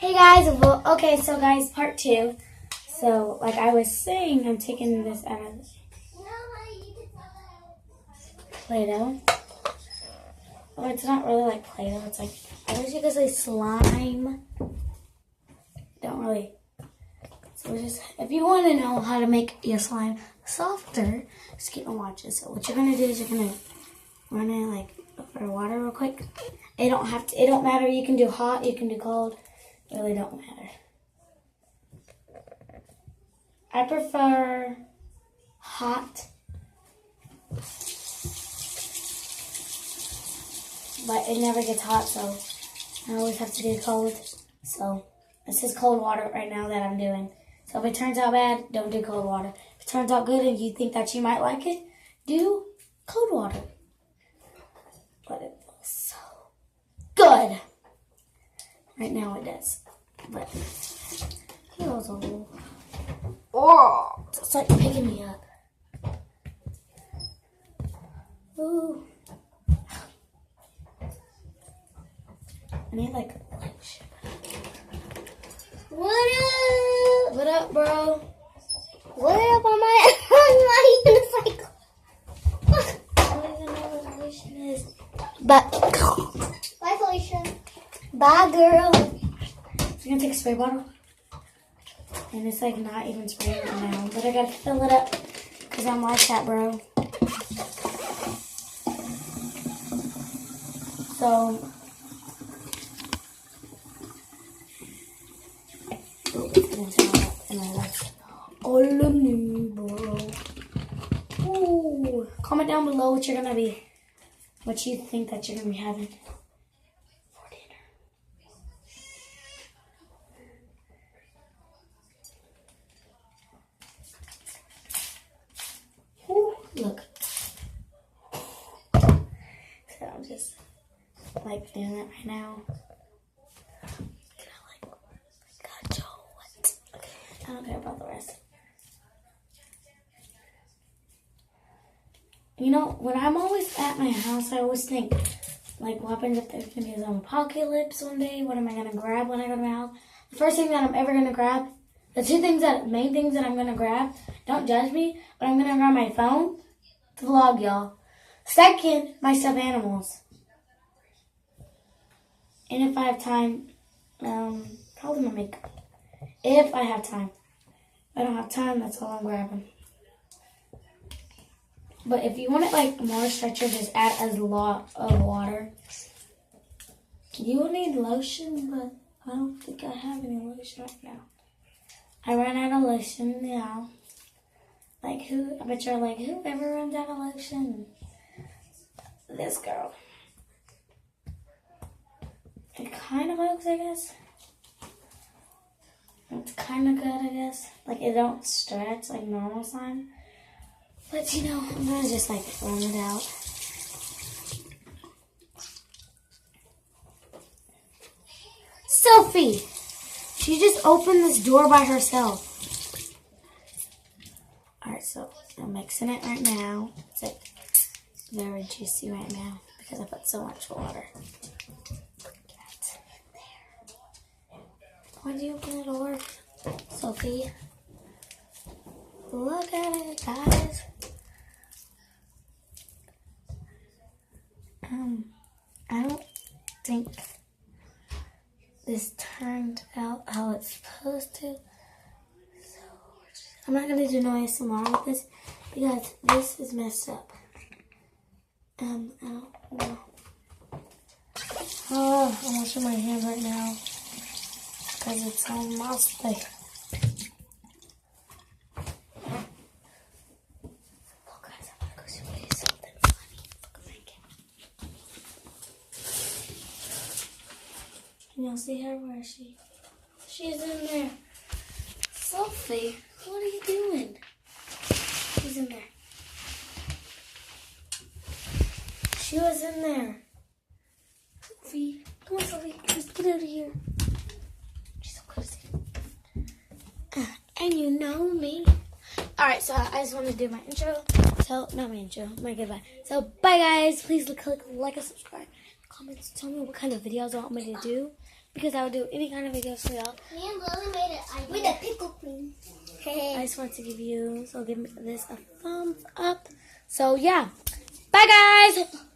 Hey guys, well, okay, so guys, part 2. So, like I was saying, I'm taking this out of Play-Doh. Oh, it's not really like Play-Doh, it's like, I wish you could say slime. Don't really. So just, if you want to know how to make your slime softer, just keep on watching. So what you're going to do is you're going to run it like for water real quick. It don't matter, you can do hot, you can do cold. It really don't matter. I prefer hot, but it never gets hot, so I always have to do cold. So this is cold water right now that I'm doing. So if it turns out bad, don't do cold water. If it turns out good and you think that you might like it, do cold water. But it feels so good. Right now it does. But it feels a little... Oh, it's like picking me up. Ooh. I need like shit. What up, bro? What up on my unicycle? I don't even know what lotion is. But bye, Felicia. Bye, girl. So I'm gonna take a spray bottle. And it's like not even spraying right now. But I gotta fill it up. Because I'm like that, bro. So all of me, bro. Ooh. Comment down below what you're gonna be. What you think that you're gonna be having for dinner. Ooh, look. So I'm just like doing it right now. I don't care about the rest. You know, when I'm always at my house, I always think, like, what happens if there's going to be an apocalypse one day? What am I going to grab when I go to my house? The first thing that I'm ever going to grab, main things that I'm going to grab, don't judge me, but I'm going to grab my phone to vlog y'all. Second, my stuffed animals. And if I have time, probably my makeup. If I have time. If I don't have time, that's all I'm grabbing. But if you want it like moisturizer, just add a lot of water. You will need lotion, but I don't think I have any lotion right now. I ran out of lotion now. Like I bet you're like, whoever runs out of lotion? This girl. It kind of works, I guess. It's kind of good, I guess. Like, it don't stretch like normal slime. But, you know, I'm going to just, like, run it out. Sophie! She just opened this door by herself. Alright, so I'm mixing it right now. It's, like, very juicy right now because I put so much water. Why did you open the door, Sophie? Look at it, guys. I don't think this turned out how it's supposed to. So I'm not gonna do no ASMR with this because this is messed up. I don't know. Oh, I'm washing my hands right now. Because it's so musty. Look guys, I'm gonna go show you something funny. Look at my camera. Can y'all see her? Where is she? She's in there. Sophie, what are you doing? She's in there. She was in there. Sophie, come on Sophie, just get out of here. And you know me. Alright, so I just want to do my intro. So, not my intro, my goodbye. So, bye guys. Please click like and subscribe. Comments, tell me what kind of videos you want me to do. because I would do any kind of videos for y'all. Me and Lily made it with a pickle queen. I just want to give this a thumbs up. So yeah, bye guys.